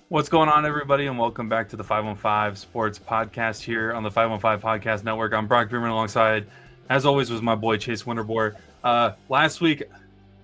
What's going on, everybody, and welcome back to the 515 Sports Podcast here on the 515 Podcast Network. I'm Brock Beerman alongside, as always, was my boy Chase Winterbore. Last week,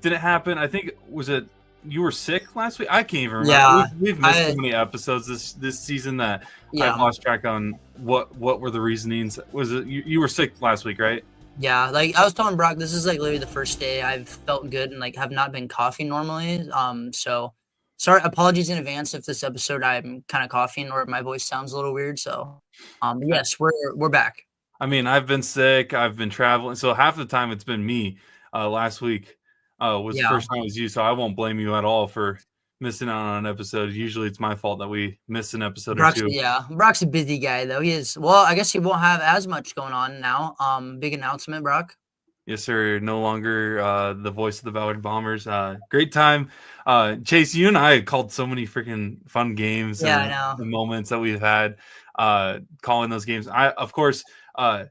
did it happen? I think, was it you were sick last week? I can't even remember. Yeah, We've missed so many episodes this season that I've lost track on what were the reasonings. Was it you were sick last week, right? Yeah, like I was telling Brock, this is like literally the first day I've felt good and like have not been coughing normally. So sorry, apologies in advance if this episode I'm kind of coughing or my voice sounds a little weird. So, yes, we're back. I mean, I've been sick. I've been traveling, so half the time it's been me. Last week was the first time it was you, so I won't blame you at all for missing out on an episode. Usually, it's my fault that we miss an episode or two. Yeah, Brock's a busy guy though. He is. Well, I guess he won't have as much going on now. Big announcement, Brock. Yes, sir. No longer the voice of the Ballard Bombers. Great time. Chase, you and I called so many freaking fun games and moments that we've had calling those games. Of course, I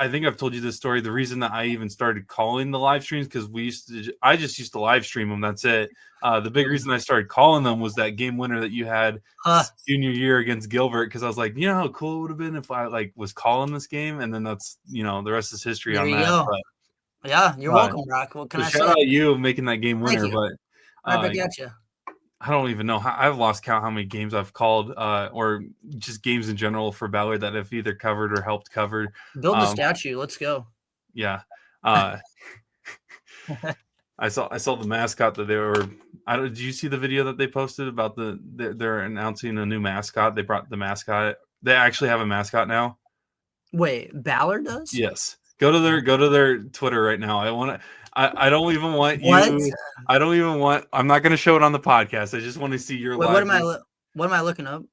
think I've told you this story. The reason that I even started calling the live streams, because I just used to live stream them. That's it. The big reason I started calling them was that game winner that you had junior year against Gilbert, because I was like, you know how cool it would have been if I was calling this game, and then that's the rest is history on that. But, yeah, you're welcome, Brock. What can I say? Shout out you making that game winner, but right back at you. I don't even know I've lost count how many games I've called, or just games in general for Ballard that have either covered or helped cover. Build the statue. Let's go. Yeah. I saw the mascot that they were. Did you see the video that they posted about they're announcing a new mascot? They brought the mascot. They actually have a mascot now. Wait, Ballard does? Yes. Go to their Twitter right now. I don't even want you. I'm not going to show it on the podcast. I just want to see your. Wait, what am I looking up?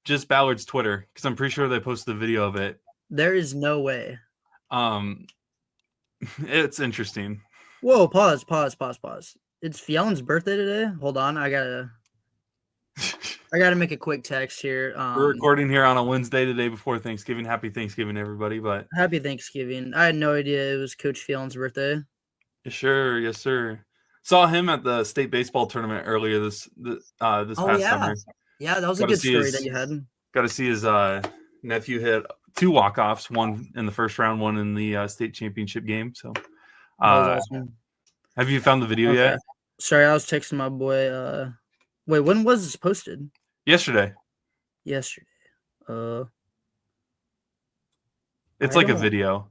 Just Ballard's Twitter, because I'm pretty sure they posted the video of it. There is no way. It's interesting. Whoa! Pause. It's Fjellen's birthday today. Hold on, I gotta make a quick text here. We're recording here on a Wednesday, the day before Thanksgiving. Happy Thanksgiving, everybody! But happy Thanksgiving. I had no idea it was Coach Fjellen's birthday. Yes, sir. Saw him at the state baseball tournament earlier this past summer. Yeah, that was a good story that you had. Got to see his nephew hit 2 walk-offs, one in the first round, one in the state championship game. So, awesome. Have you found the video yet? Sorry, I was texting my boy. Wait, when was this posted? Yesterday. It's like a video.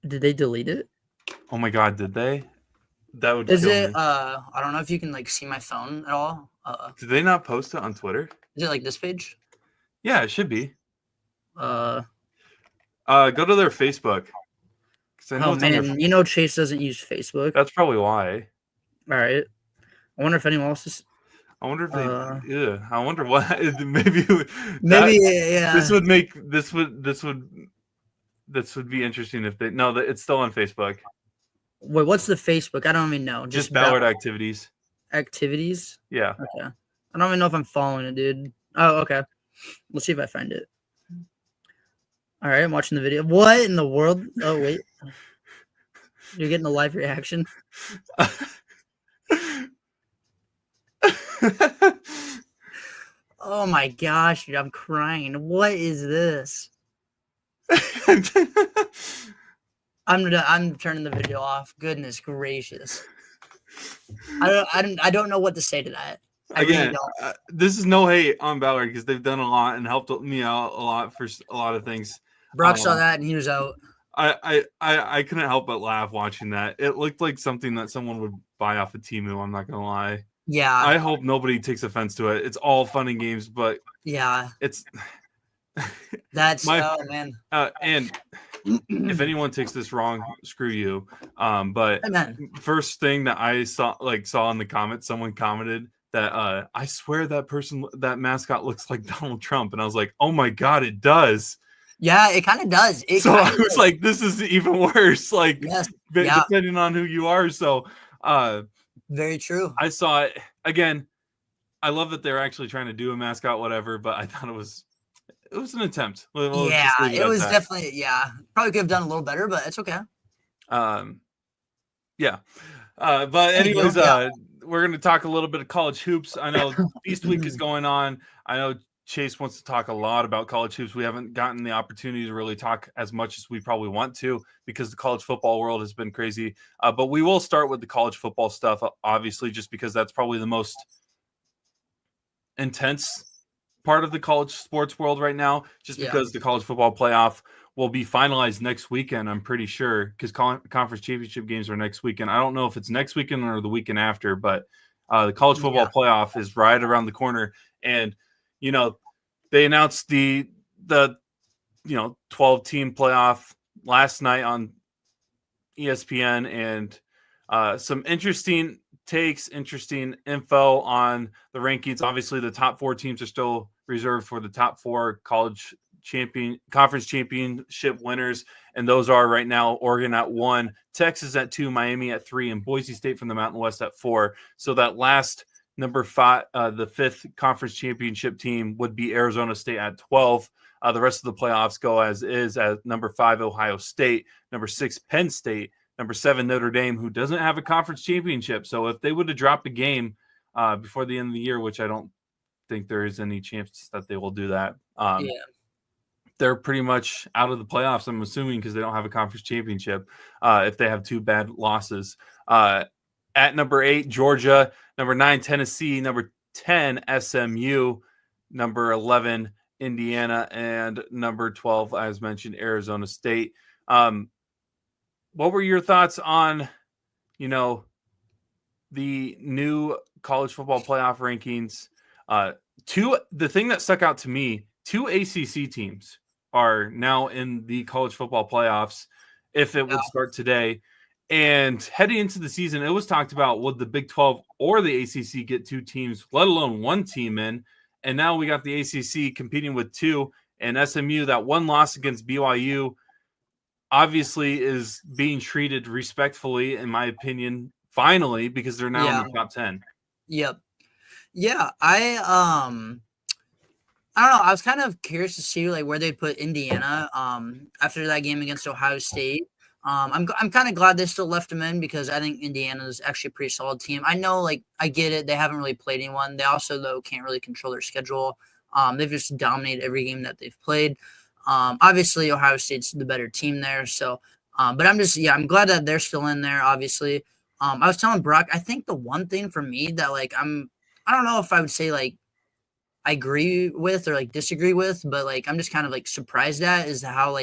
Did they delete it? Oh my God, did they? That would. Is it? I don't know if you can see my phone at all. Did they not post it on Twitter? Is it this page? Yeah, it should be. Go to their Facebook. I know Chase doesn't use Facebook. That's probably why. All right. I wonder if anyone else is. I wonder if they. I wonder what. Maybe. Yeah. This would be interesting if they. No, it's still on Facebook. Wait, what's the Facebook? I don't even know. Just Ballard activities. Activities? Yeah. Okay. I don't even know if I'm following it, dude. Oh, okay. Let's see if I find it. All right, I'm watching the video. What in the world? Oh, wait. You're getting a live reaction? Oh my gosh, dude, I'm crying. What is this? I'm turning the video off. Goodness gracious. I don't know what to say to that. Again, this is no hate on Ballard, because they've done a lot and helped me out a lot for a lot of things. Brock saw that and he was out. I couldn't help but laugh watching that. It looked like something that someone would buy off of Temu. I'm not gonna lie. Yeah. I hope nobody takes offense to it. It's all fun and games, but yeah, it's that's man. And if anyone takes this wrong, screw you. But first thing that I saw in the comments, someone commented that I swear that mascot looks like Donald Trump, and I was like, oh my God, it does. Yeah, it kind of does. I was like, this is even worse. Depending on who you are. So, very true. I saw it again. I love that they're actually trying to do a mascot, whatever. But I thought it was an attempt. It was definitely probably could have done a little better, but it's okay. Yeah. But anyways, we're gonna talk a little bit of college hoops. I know Feast Week is going on. I know Chase wants to talk a lot about college hoops. We haven't gotten the opportunity to really talk as much as we probably want to because the college football world has been crazy. But we will start with the college football stuff, obviously, just because that's probably the most intense part of the college sports world right now, just because the college football playoff will be finalized next weekend, I'm pretty sure, because conference championship games are next weekend. I don't know if it's next weekend or the weekend after, but the college football playoff is right around the corner. And, you know, they announced the 12-team playoff last night on ESPN, and some interesting takes, interesting info on the rankings. Obviously, the top 4 teams are still reserved for the top 4 college conference championship winners, and those are right now Oregon at 1, Texas at 2, Miami at 3, and Boise State from the Mountain West at 4. So that last number 5, the 5th conference championship team would be Arizona State at 12. The rest of the playoffs go as is, at number 5 Ohio State, number 6 Penn State, number 7 Notre Dame, who doesn't have a conference championship. So if they would have dropped a game before the end of the year, which I don't think there is any chance that they will do that, they're pretty much out of the playoffs, I'm assuming, because they don't have a conference championship if they have 2 bad losses. At number 8, Georgia, number 9, Tennessee, number 10, SMU, number 11, Indiana, and number 12, as mentioned, Arizona State. What were your thoughts on, the new college football playoff rankings? The thing that stuck out to me, 2 ACC teams are now in the college football playoffs if it would start today. And heading into the season, it was talked about, would the Big 12 or the ACC get 2 teams, let alone 1 team in? And now we got the ACC competing with 2, and SMU, that 1 loss against BYU, obviously is being treated respectfully, in my opinion, finally, because they're now in the top 10. Yep. Yeah, I don't know. I was kind of curious to see where they put Indiana after that game against Ohio State. I'm kind of glad they still left them in, because I think Indiana is actually a pretty solid team. I know, I get it. They haven't really played anyone. They also, though, can't really control their schedule. They've just dominated every game that they've played. Obviously, Ohio State's the better team there. So, but I'm glad that they're still in there, obviously. I was telling Brock, I think the one thing for me that, I don't know if I would say, I agree with or disagree with, but I'm just kind of surprised at is how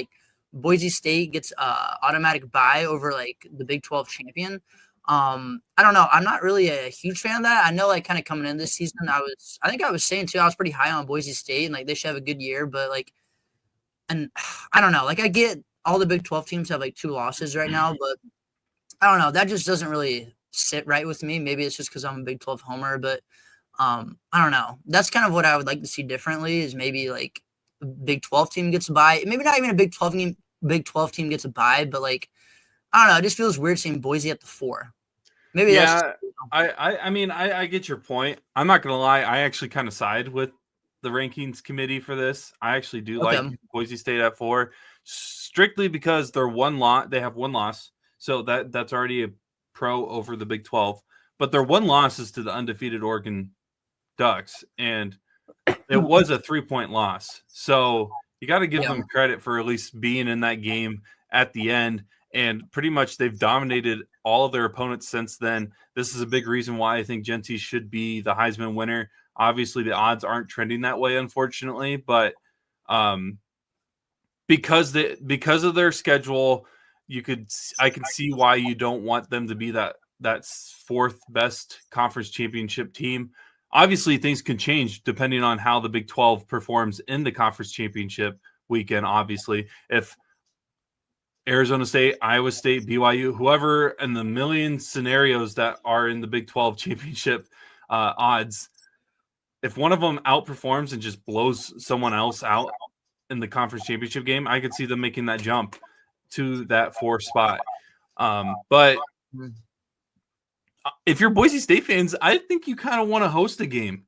Boise State gets automatic bye over the Big 12 champion. I don't know. I'm not really a huge fan of that. I know kind of coming in this season, I think I was saying too, I was pretty high on Boise State and they should have a good year, but and I don't know. I get all the Big 12 teams have 2 losses right now, but I don't know. That just doesn't really sit right with me. Maybe it's just because I'm a Big 12 homer, but I don't know. That's kind of what I would like to see differently, is maybe a Big 12 team gets a bye. Maybe not even a Big 12 team gets a bye, but I don't know. It just feels weird seeing Boise at the 4. Maybe I mean, I get your point. I'm not gonna lie. I actually kind of side with the rankings committee for this. I actually do like Boise State at 4, strictly because they're 1 lot. They have 1 loss, so that's already a pro over the Big 12. But their 1 loss is to the undefeated Oregon Ducks, and it was a 3-point loss. So you got to give them credit for at least being in that game at the end. And pretty much they've dominated all of their opponents since then. This is a big reason why I think Jeanty should be the Heisman winner. Obviously, the odds aren't trending that way, unfortunately, but because of their schedule, I could see why you don't want them to be that 4th best conference championship team. Obviously, things can change depending on how the Big 12 performs in the conference championship weekend. Obviously, if Arizona State, Iowa State, BYU, whoever in the million scenarios that are in the Big 12 championship odds, if one of them outperforms and just blows someone else out in the conference championship game, I could see them making that jump to that 4 spot. But if you're Boise State fans, I think you kind of want to host a game.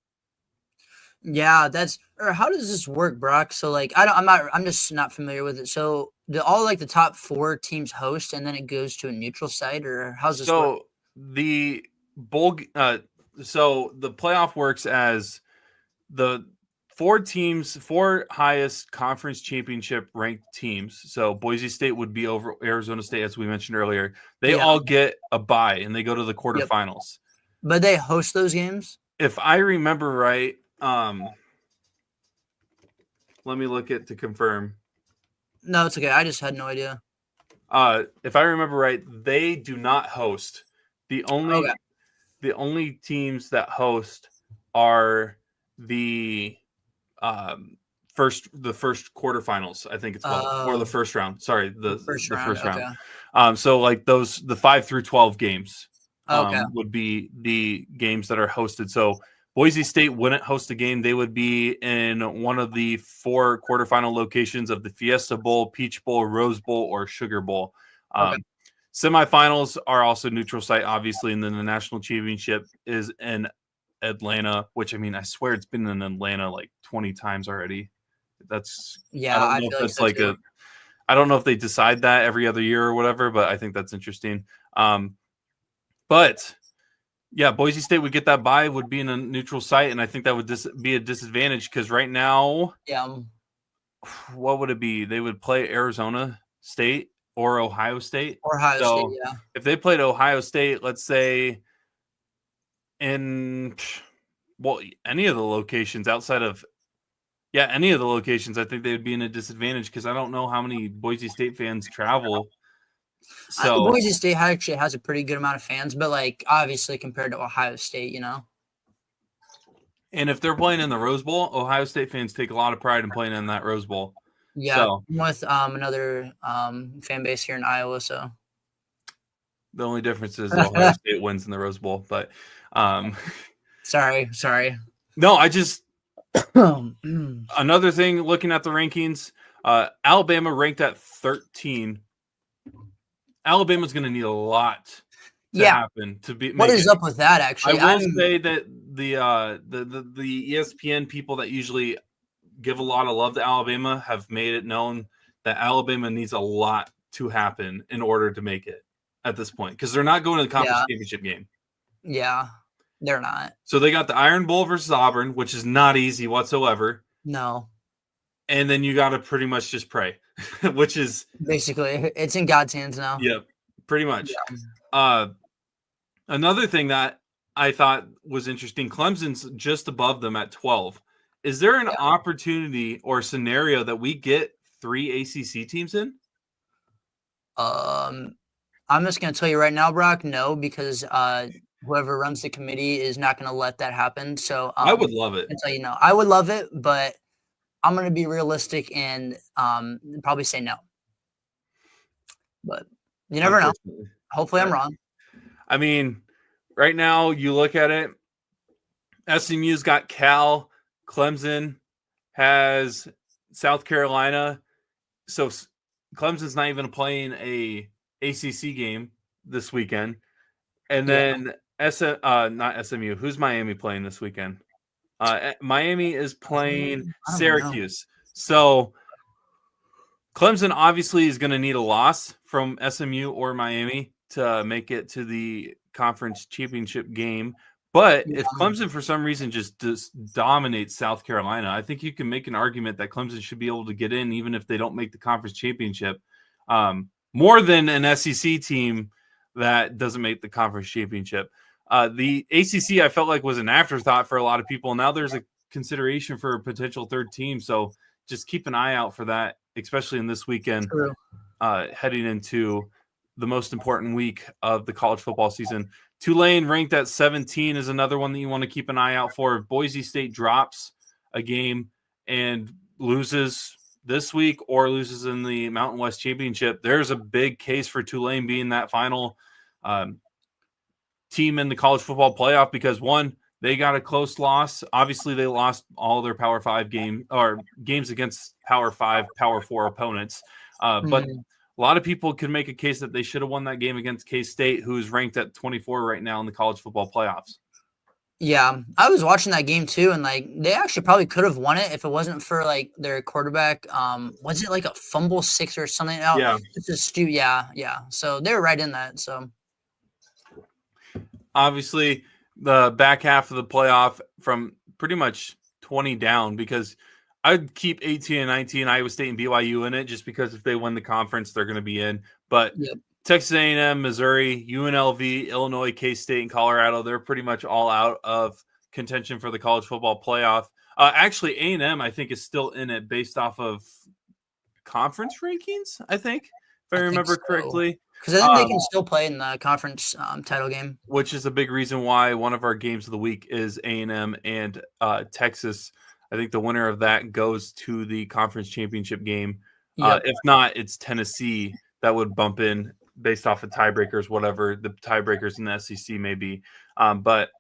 Yeah, how does this work, Brock? So I'm just not familiar with it. So do all the top 4 teams host and then it goes to a neutral site, or how's this work? The So the playoff works as the four highest conference championship ranked teams. So Boise State would be over Arizona State, as we mentioned earlier. They all get a bye and they go to the quarterfinals. But they host those games? If I remember right, let me look it to confirm. No, it's okay. I just had no idea. If I remember right, they do not host. The only teams that host are the first quarterfinals, I think it's called, or the first round. Sorry, the first round. Okay. So like the 5 through 12 games would be the games that are hosted. So Boise State wouldn't host a game. They would be in one of the 4 quarterfinal locations of the Fiesta Bowl, Peach Bowl, Rose Bowl, or Sugar Bowl. Semifinals are also neutral site, obviously, and then the national championship is in Atlanta, which, I mean, I swear it's been in Atlanta like 20 times already. That's I don't know if that's like I don't know if they decide that every other year or whatever, but I think that's interesting. But yeah, Boise State would get that bye, would be in a neutral site, and I think that would be a disadvantage because right now, what would it be? They would play Arizona State or Ohio State. State, yeah. If they played Ohio State, let's say any of the locations outside of any of the locations, I think they would be in a disadvantage because I don't know how many Boise State fans travel. So Boise State actually has a pretty good amount of fans, but like obviously compared to Ohio State, you know. And if they're playing in the Rose Bowl, Ohio State fans take a lot of pride in playing in that Rose Bowl. Yeah, with another fan base here in Iowa. So the only difference is Ohio State wins in the Rose Bowl. But sorry. No, I just another thing. Looking at the rankings, Alabama ranked at 13. Alabama's going to need a lot to happen to be. What is up with that? Actually, I will say that the ESPN people that usually give a lot of love to Alabama have made it known that Alabama needs a lot to happen in order to make it at this point because they're not going to the conference championship game. Yeah, they're not. So they got the Iron Bowl versus Auburn, which is not easy whatsoever. No. And then you got to pretty much just pray, which is basically it's in God's hands now. Yep, pretty much. Yeah. Another thing that I thought was interesting, Clemson's just above them at 12. Is there an opportunity or scenario that we get 3 ACC teams in? I'm just going to tell you right now, Brock, no, because whoever runs the committee is not going to let that happen. So I would love it. I'll tell you no. I would love it, but I'm going to be realistic and probably say no. But you never know. Hopefully I'm wrong. I mean, right now you look at it, SMU's got Cal, Clemson has South Carolina. So Clemson's not even playing a ACC game this weekend. And then not SMU. Who's Miami playing this weekend? Miami is playing Syracuse. So Clemson obviously is going to need a loss from SMU or Miami to make it to the conference championship game. But if Clemson for some reason just dominates South Carolina, I think you can make an argument that Clemson should be able to get in even if they don't make the conference championship. More than an SEC team that doesn't make the conference championship. The ACC, I felt like, was an afterthought for a lot of people. Now there's a consideration for a potential third team. So just keep an eye out for that, especially in this weekend, heading into the most important week of the college football season. Tulane ranked at 17 is another one that you want to keep an eye out for. If Boise State drops a game and loses this week or loses in the Mountain West Championship, there's a big case for Tulane being that final team in the college football playoff because, one, they got a close loss. Obviously, they lost all their Power 5 games against Power 5, Power 4 opponents. But a lot of people could make a case that they should have won that game against K-State, who's ranked at 24 right now in the college football playoffs. Yeah, I was watching that game too, and like they actually probably could have won it if it wasn't for like their quarterback. Was it like a fumble 6 or something? Yeah, it's a yeah. So they were right in that. So obviously the back half of the playoff from pretty much 20 down, because I'd keep 18 and 19 Iowa State and BYU in it just because if they win the conference, they're going to be in. But Texas A&M, Missouri, UNLV, Illinois, K-State, and Colorado, they're pretty much all out of contention for the college football playoff. Actually, A&M, I think, is still in it based off of conference rankings, I think, if I remember correctly. Because I think they can still play in the conference title game. Which is a big reason why one of our games of the week is A&M and Texas. I think the winner of that goes to the conference championship game. If not, it's Tennessee that would bump in based off of tiebreakers, whatever the tiebreakers in the SEC may be. But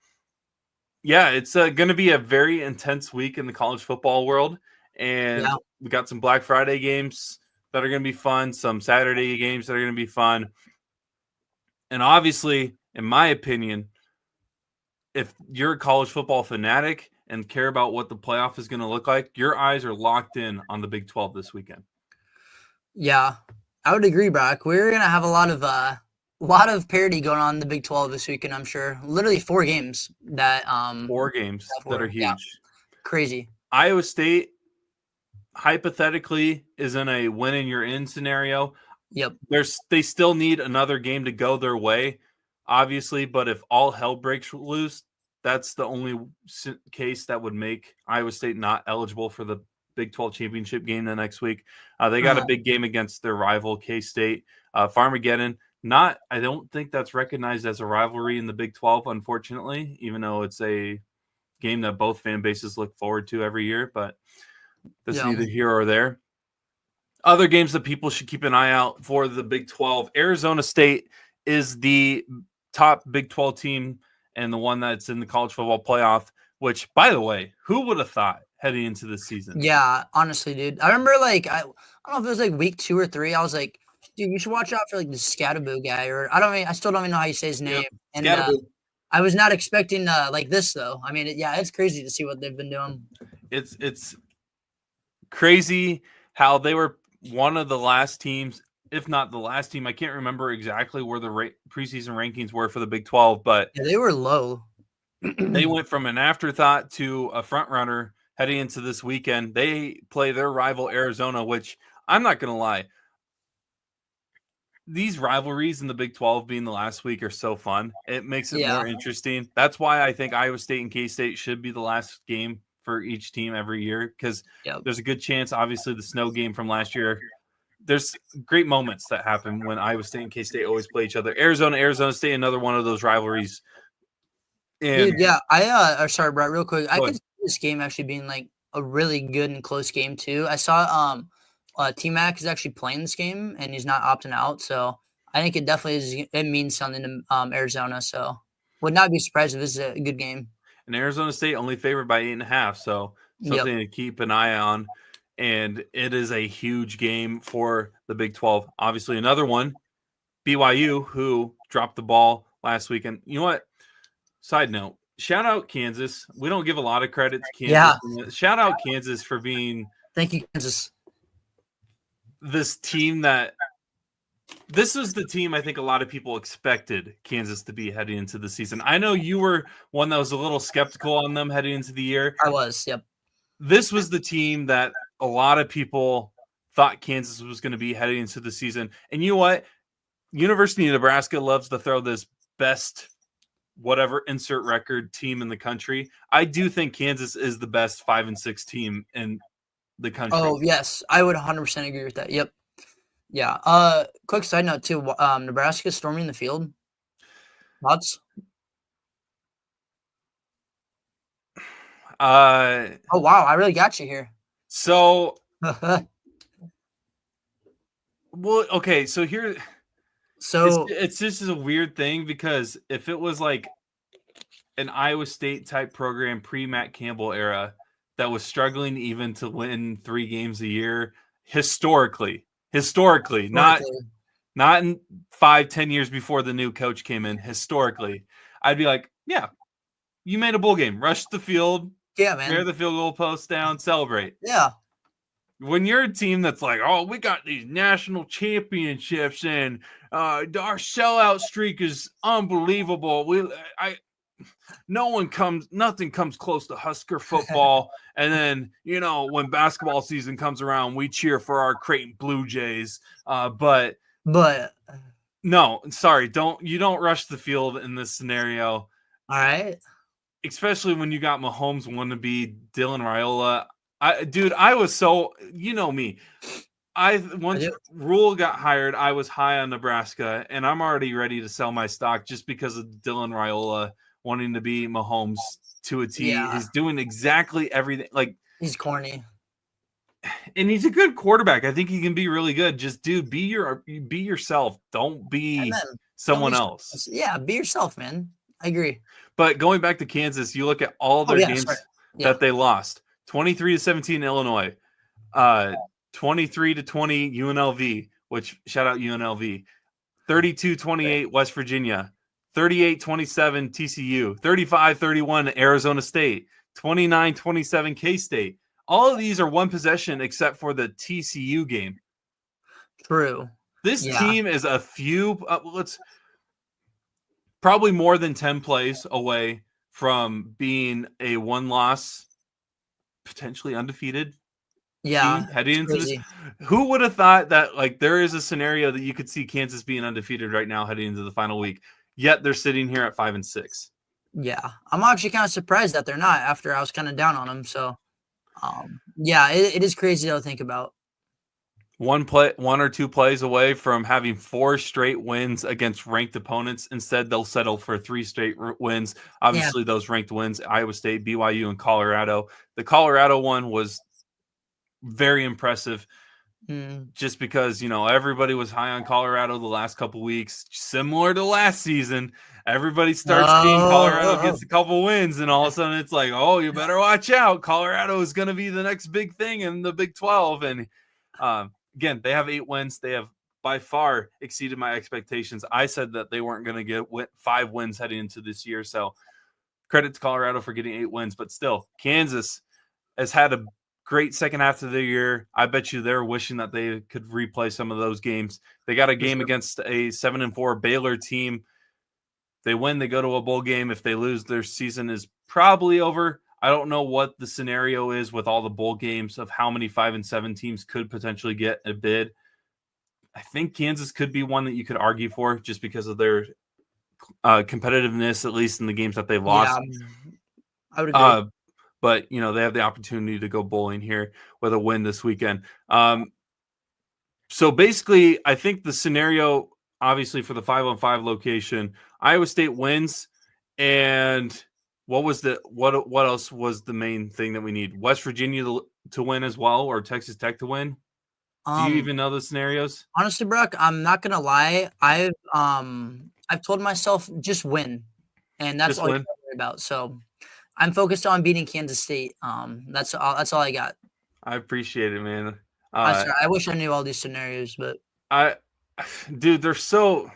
yeah, it's going to be a very intense week in the college football world. And we got some Black Friday games that are going to be fun, some Saturday games that are going to be fun. And obviously, in my opinion, if you're a college football fanatic and care about what the playoff is going to look like, your eyes are locked in on the Big 12 this weekend. Yeah, I would agree, Brock. We're going to have a lot of parity going on in the Big 12 this weekend, I'm sure. Literally 4 games that that are huge. Yeah. Crazy. Iowa State hypothetically is in a win and you're in scenario. Yep. They still need another game to go their way, obviously, but if all hell breaks loose, that's the only case that would make Iowa State not eligible for the Big 12 championship game the next week. They got a big game against their rival K-State. Farmageddon, I don't think that's recognized as a rivalry in the Big 12, unfortunately, even though it's a game that both fan bases look forward to every year, but that's neither here or there. Other games that people should keep an eye out for the Big 12. Arizona State is the top Big 12 team and the one that's in the college football playoff, which, by the way, who would have thought heading into the season? Yeah, honestly, dude. I remember, I don't know if it was like week 2 or 3. I was like, dude, you should watch out for like the Scadaboo guy, or I still don't even know how you say his name. Yep. And I was not expecting like this though. I mean, it's crazy to see what they've been doing. It's crazy how they were one of the last teams, if not the last team. I can't remember exactly where the preseason rankings were for the Big 12, but they were low. They went from an afterthought to a front runner heading into this weekend. They play their rival Arizona, which I'm not going to lie. These rivalries in the Big 12 being the last week are so fun. It makes it more interesting. That's why I think Iowa State and K-State should be the last game for each team every year, because there's a good chance, obviously, the snow game from last year, there's great moments that happen when Iowa State and K-State always play each other. Arizona State, another one of those rivalries. And dude, sorry, Brett, real quick. I could see this game actually being like a really good and close game too. I saw T-Mac is actually playing this game and he's not opting out, so I think it definitely means something to Arizona. So would not be surprised if this is a good game. And Arizona State only favored by 8.5, so something to keep an eye on. And it is a huge game for the Big 12. Obviously, another one, BYU, who dropped the ball last weekend. You know what? Side note, shout out Kansas. We don't give a lot of credit to Kansas. Yeah. Shout out Kansas for being – thank you, Kansas. This team that – this was the team I think a lot of people expected Kansas to be heading into the season. I know you were one that was a little skeptical on them heading into the year. I was, yep. This was the team that a lot of people thought Kansas was going to be heading into the season. And you know what? University of Nebraska loves to throw this best whatever insert record team in the country. I do think Kansas is the best 5-6 team in the country. Oh, yes. I would 100% agree with that. Yep. Yeah. Quick side note too. Nebraska storming the field. Thoughts? Oh wow! I really got you here. So, well, okay. So here, it's just a weird thing, because if it was like an Iowa State type program pre-Matt Campbell era that was struggling even to win 3 games a year historically, not in 5-10 years before the new coach came in, historically, I'd be like, yeah, you made a bowl game, rush the field, yeah, man, tear the field goal post down, celebrate. Yeah. when you're a team that's like, oh, we got these national championships and our sellout streak is unbelievable. Nothing comes close to Husker football. And then, when basketball season comes around, we cheer for our Creighton Blue Jays. But no, sorry, you don't rush the field in this scenario. All right. Especially when you got Mahomes wannabe Dylan Raiola. I was so, me. Once Rule got hired, I was high on Nebraska, and I'm already ready to sell my stock just because of Dylan Raiola wanting to be Mahomes to a T. Yeah. He's doing exactly everything. Like, he's corny. And he's a good quarterback. I think he can be really good. Just, dude, be yourself. Don't be someone else. Yeah, be yourself, man. I agree. But going back to Kansas, you look at all their games that they lost. 23-17 Illinois. 23-20 UNLV, which shout out UNLV. 32-28 West Virginia. 38-27 TCU. 35-31 Arizona State. 29-27 K-State. All of these are one possession except for the TCU game. True. This team is a few probably more than 10 plays away from being a one-loss, potentially undefeated team heading into this. Who would have thought that there is a scenario that you could see Kansas being undefeated right now heading into the final week, yet they're sitting here at 5-6. Yeah, I'm actually kind of surprised that they're not after I was kind of down on them. So, it is crazy to think about. One or two plays away from having 4 straight wins against ranked opponents. Instead, they'll settle for 3 straight wins. Obviously, those ranked wins, Iowa State, BYU, and Colorado. The Colorado one was very impressive just because, everybody was high on Colorado the last couple weeks. Similar to last season, everybody starts seeing Colorado gets a couple wins, and all of a sudden it's like, oh, you better watch out. Colorado is going to be the next big thing in the Big 12. And again, they have 8 wins. They have by far exceeded my expectations. I said that they weren't going to get 5 wins heading into this year. So credit to Colorado for getting 8 wins. But still, Kansas has had a great second half of the year. I bet you they're wishing that they could replay some of those games. They got a game against a 7-4 Baylor team. They win, they go to a bowl game. If they lose, their season is probably over. I don't know what the scenario is with all the bowl games of how many 5-7 teams could potentially get a bid. I think Kansas could be one that you could argue for just because of their competitiveness, at least in the games that they've lost. Yeah, I would agree. But, they have the opportunity to go bowling here with a win this weekend. So basically, I think the scenario, obviously, for the 5-on-5 location, Iowa State wins. And what else was the main thing that we need? West Virginia to win as well, or Texas Tech to win? Do you even know the scenarios? Honestly, Brock, I'm not going to lie. I've told myself just win. And that's all I'm worried about. So I'm focused on beating Kansas State. That's all I got. I appreciate it, man. I wish I knew all these scenarios, but dude, they're so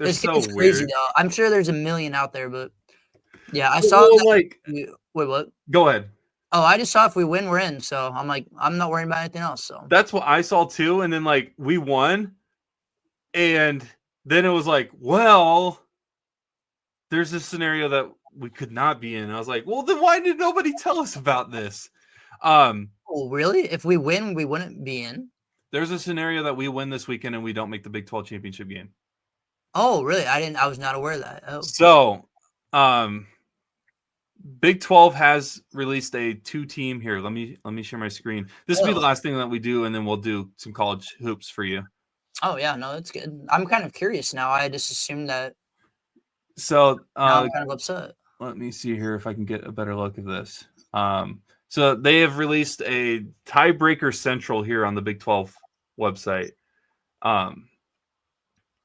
it's weird. Crazy though. I'm sure there's a million out there, but yeah, I saw wait, what? Go ahead. Oh, I just saw if we win, we're in. So I'm like, I'm not worried about anything else. So that's what I saw too. And then we won, and then it was like, well, there's a scenario that we could not be in. I was like, well, then why did nobody tell us about this? Oh, really? If we win, we wouldn't be in. There's a scenario that we win this weekend and we don't make the Big 12 championship game. Oh, really? I was not aware of that. Oh. So, Big 12 has released a 2-team here. Let me share my screen. This will be the last thing that we do, and then we'll do some college hoops for you. Oh yeah, no, that's good. I'm kind of curious now. I just assumed that. So I'm kind of upset. Let me see here if I can get a better look at this. So they have released a tiebreaker central here on the Big 12 website.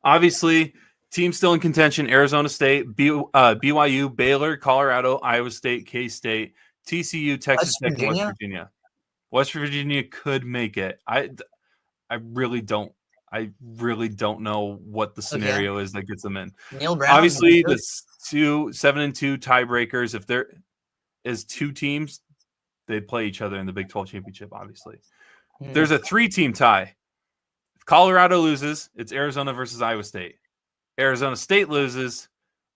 Obviously, teams still in contention: Arizona State, BYU, Baylor, Colorado, Iowa State, K-State, TCU, Texas Tech, and West Virginia. West Virginia could make it. I really don't know what the scenario is that gets them in. Neil Brown, obviously, the 7-2 tiebreakers. If there is 2 teams, they play each other in the Big 12 championship. Obviously, There's a 3-team tie. If Colorado loses, it's Arizona versus Iowa State. Arizona State loses,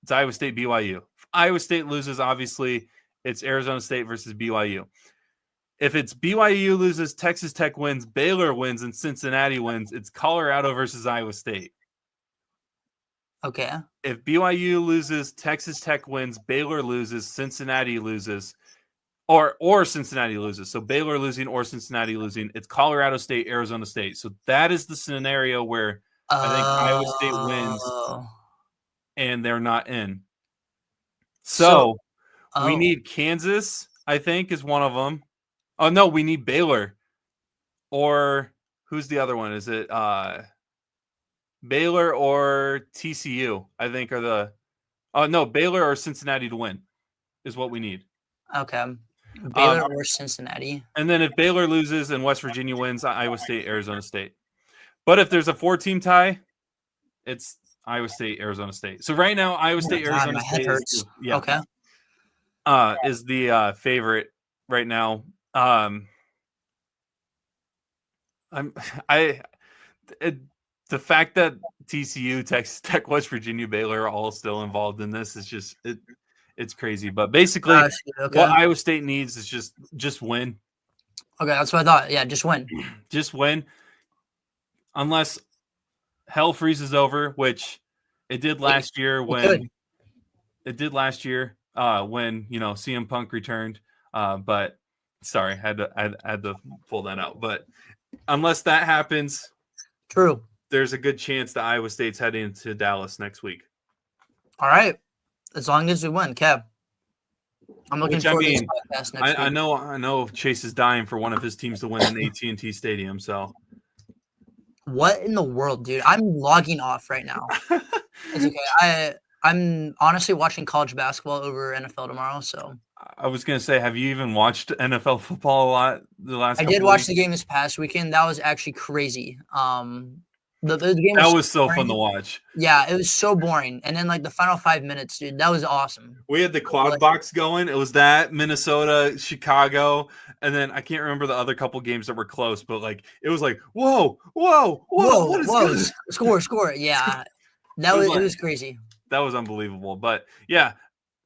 it's Iowa State BYU. If Iowa State loses, obviously, it's Arizona State versus BYU. If it's BYU loses, Texas Tech wins, Baylor wins, and Cincinnati wins, it's Colorado versus Iowa State. Okay. If BYU loses, Texas Tech wins, Baylor loses, Cincinnati loses, or Cincinnati loses. So Baylor losing or Cincinnati losing, it's Colorado State, Arizona State. So that is the scenario where I think Iowa State wins and they're not in. So we need Kansas, I think, is one of them. Oh, no, we need Baylor. Or who's the other one? Is it Baylor or TCU? I think are the no, Baylor or Cincinnati to win is what we need. Okay. Baylor or Cincinnati. And then if Baylor loses and West Virginia wins, Iowa State, Arizona State. But if there's a 4-team tie, it's Iowa State, Arizona State. So right now, Iowa State, Arizona State is, okay. Is the favorite right now. The fact that TCU, Texas Tech, West Virginia, Baylor are all still involved in this is just it's crazy. But basically, what Iowa State needs is just win. Okay, that's what I thought. Yeah, just win. Just win. Unless hell freezes over, which it did last year when CM Punk returned. But sorry, had to pull that out. But unless that happens, true, there's a good chance that Iowa State's heading into Dallas next week. All right, as long as we win, Kev. I'm looking forward to this podcast next week. I know Chase is dying for one of his teams to win in AT&T Stadium. So, what in the world, dude? I'm logging off right now. It's okay. I'm honestly watching college basketball over NFL tomorrow. So I was gonna say, have you even watched NFL football a lot the last? I did watch the game this past weekend. That was actually crazy. The game was so fun to watch. Yeah, it was so boring. And then like the final 5 minutes, dude, that was awesome. We had the quad box going. It was that Minnesota, Chicago, and then I can't remember the other couple games that were close, but like it was like whoa. Score. Yeah, it was crazy. That was unbelievable. But yeah,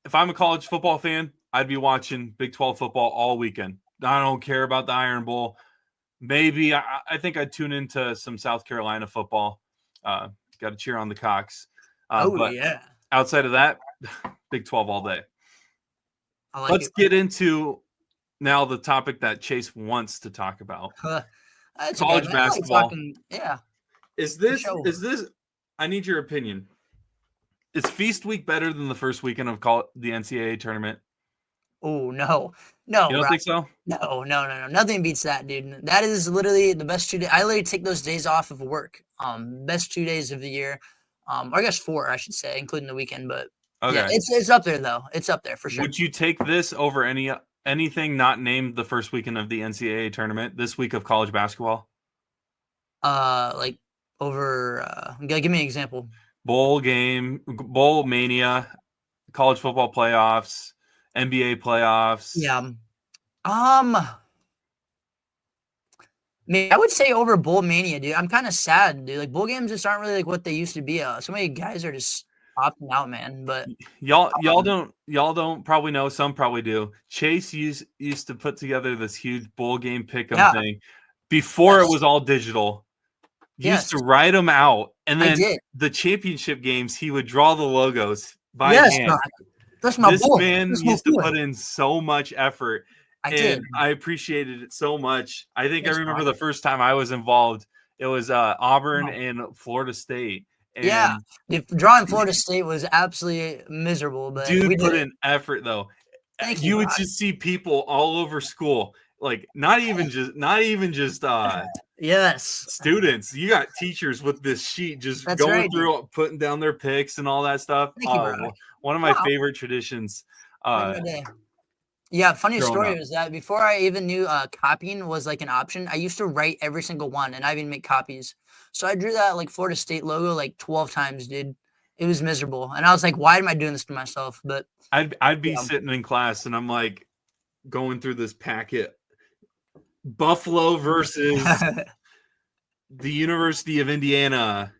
if I'm a college football fan, I'd be watching Big 12 football all weekend. I don't care about the Iron Bowl. Maybe I think I'd tune into some South Carolina football. Got to cheer on the Cox. But yeah. Outside of that, Big 12 all day. Let's get into now the topic that Chase wants to talk about. College basketball. Yeah. Is this? I need your opinion. Is Feast Week better than the first weekend of the NCAA tournament? Oh, no. You don't think so? No. Nothing beats that, dude. That is literally the best 2 days. I literally take those days off of work. Best 2 days of the year. Or I guess 4, I should say, including the weekend. But yeah, it's up there, though. It's up there for sure. Would you take this over anything not named the first weekend of the NCAA tournament, this week of college basketball? Like over, give me an example. Bowl mania, college football playoffs, NBA playoffs. Yeah. Man, I would say over bowl mania, dude. I'm kind of sad, dude. Like bowl games just aren't really like what they used to be. So many guys are just opting out, man. But y'all don't probably know. Some probably do. Chase used to put together this huge bowl game pick'em thing before it was all digital. Used to write them out, and then the championship games, he would draw the logos by hand. That's my this boy. man used to put in so much effort, and I appreciated it so much. I think I remember the first time I was involved, it was Auburn and Florida State. And drawing Florida State was absolutely miserable. But dude put in effort though. You would just see people all over school, like not even just students. You got teachers with this sheet just going through, putting down their picks and all that stuff. One of my favorite traditions. Yeah, funny story was that before I even knew copying was like an option, I used to write every single one, and I even make copies. So I drew that like Florida State logo like 12 times, dude. It was miserable, and I was like, "Why am I doing this to myself?" But I'd be sitting in class, and I'm like going through this packet, Buffalo versus the University of Indiana.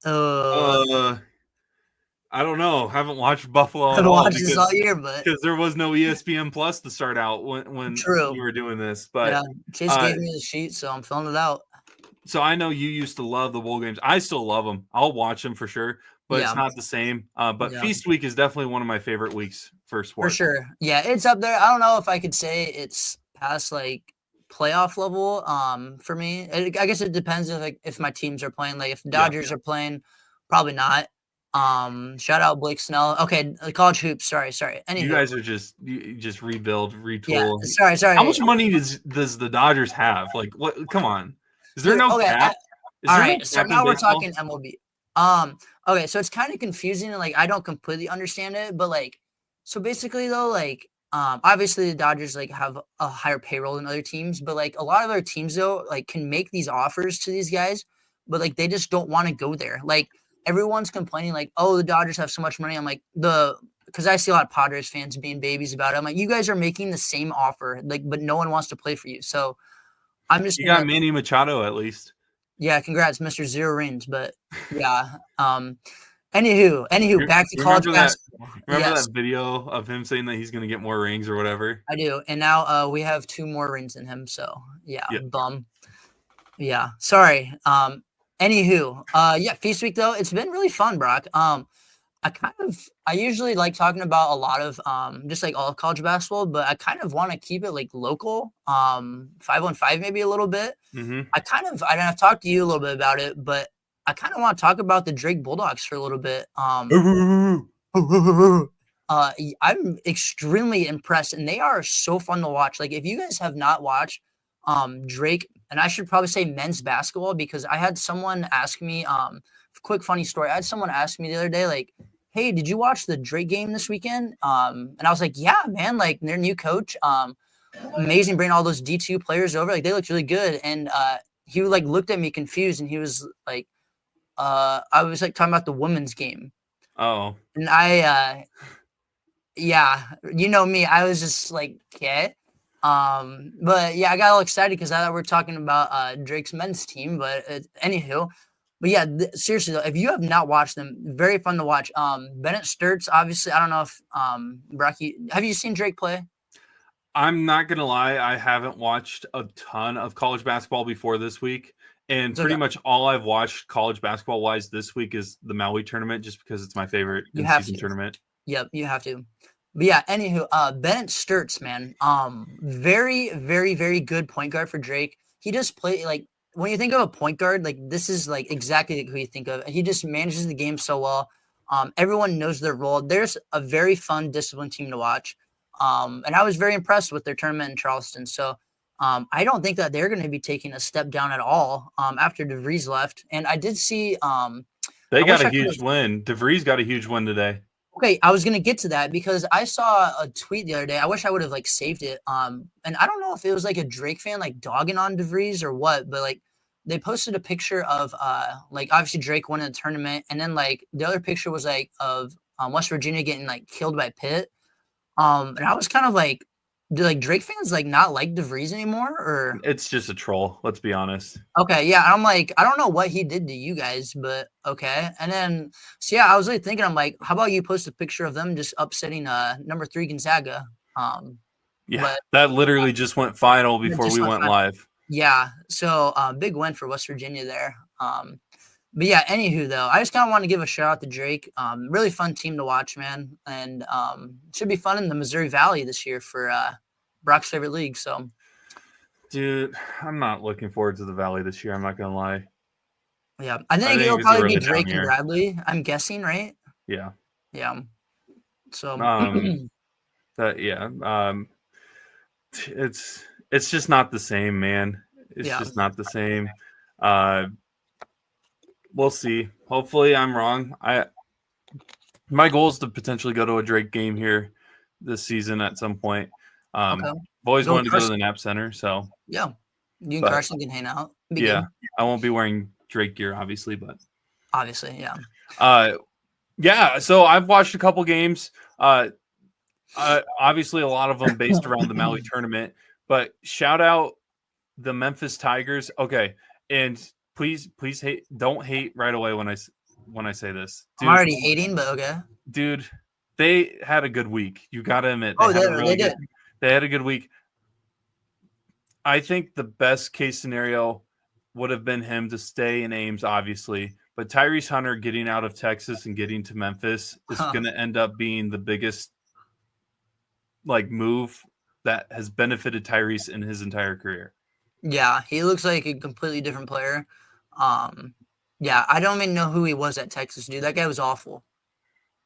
I don't know. Haven't watched Buffalo at all this all year, but because there was no ESPN Plus to start out when True. we were doing this. But yeah, Chase gave me the sheet, so I'm filling it out. So I know you used to love the bowl games. I still love them. I'll watch them for sure, but it's not the same. But Feast Week is definitely one of my favorite weeks for sports. For sure. Yeah, it's up there. I don't know if I could say it's past like playoff level for me. I guess it depends if my teams are playing. Like if the Dodgers are playing, probably not. Shout out Blake Snell. Okay, college hoops. Sorry. Anyway, you guys are just rebuild, retool. Yeah, sorry. How much money does the Dodgers have? Like what? Come on. Is there no cap? All right, so now we're talking MLB. Okay, so it's kind of confusing and like I don't completely understand it, but like so basically though, like obviously the Dodgers like have a higher payroll than other teams, but like a lot of other teams though like can make these offers to these guys, but like they just don't want to go there. Like everyone's complaining like, oh, the Dodgers have so much money. I'm like because I see a lot of Padres fans being babies about it. I'm like, you guys are making the same offer, like, but no one wants to play for you. So you got Manny Machado at least. Yeah, congrats, Mr. Zero Rings. But yeah, anywho, back to college basketball. Remember that video of him saying that he's going to get more rings or whatever? I do, and now we have 2 more rings than him. So yeah, bum. Yeah, sorry. Anywho, Feast Week though, it's been really fun, Brock. I usually like talking about a lot of just like all of college basketball, but I kind of want to keep it like local, 5-on-5 maybe a little bit. Mm-hmm. I've talked to you a little bit about it, but I kind of want to talk about the Drake Bulldogs for a little bit. I'm extremely impressed, and they are so fun to watch. Like if you guys have not watched Drake, and I should probably say men's basketball, because I had someone ask me, quick funny story. I had someone ask me the other day, like, hey, did you watch the Drake game this weekend? And I was like, yeah, man, like their new coach, amazing, bringing all those D2 players over. Like they looked really good. And he like looked at me confused, and he was like, I was like talking about the women's game. Oh. And I, yeah, you know me, I was just like, okay. But yeah, I got all excited because I thought we were talking about Drake's men's team. But anywho. But yeah, seriously though, if you have not watched them, very fun to watch. Bennett Sturts, obviously, I don't know if Brocky, have you seen Drake play? I'm not gonna lie, I haven't watched a ton of college basketball before this week, and pretty much all I've watched college basketball wise this week is the Maui tournament, just because it's my favorite in-season tournament. Yep, you have to. But yeah, anywho, Bennett Sturts, man, very, very, very good point guard for Drake. He just played like. When you think of a point guard, like this is like exactly who you think of. He just manages the game so well. Everyone knows their role. There's a very fun, disciplined team to watch. And I was very impressed with their tournament in Charleston. So I don't think that they're going to be taking a step down at all after DeVries left. And I did see they got a huge win. DeVries got a huge win today. Okay, I was gonna get to that because I saw a tweet the other day. I wish I would have like saved it. And I don't know if it was like a Drake fan like dogging on DeVries or what, but like they posted a picture of like obviously Drake won in the tournament, and then like the other picture was like of West Virginia getting like killed by Pitt. And I was kind of like, do like Drake fans like not like DeVries anymore, or it's just a troll? Let's be honest. Okay, yeah, I'm like, I don't know what he did to you guys, but okay. And then, so yeah, I was really thinking, I'm like, how about you post a picture of them just upsetting number 3 Gonzaga? Yeah, that literally just went final before we went live. Yeah, so big win for West Virginia there. But yeah, anywho though, I just kind of want to give a shout out to Drake. Really fun team to watch, man, and should be fun in the Missouri Valley this year for Brock's favorite league. So, dude, I'm not looking forward to the Valley this year. I'm not gonna lie. Yeah, I think it'll probably be Drake and Bradley. I'm guessing, right? Yeah. Yeah. So. It's just not the same, man. It's just not the same. We'll see. Hopefully I'm wrong. My goal is to potentially go to a Drake game here this season at some point. I've always wanted to go to the Knapp Center, so yeah, you and Carson can hang out. Yeah, I won't be wearing Drake gear, obviously, but obviously, yeah. Yeah. So I've watched a couple games. Obviously, a lot of them based around the Maui tournament. But shout out the Memphis Tigers. Okay, and please don't hate right away when I say this. Dude, I'm already hating, but okay. Dude, they had a good week. You got to admit they did. They had a good week. I think the best case scenario would have been him to stay in Ames, obviously. But Tyrese Hunter getting out of Texas and getting to Memphis is going to end up being the biggest move that has benefited Tyrese in his entire career. Yeah, he looks like a completely different player. Yeah, I don't even know who he was at Texas, dude. That guy was awful.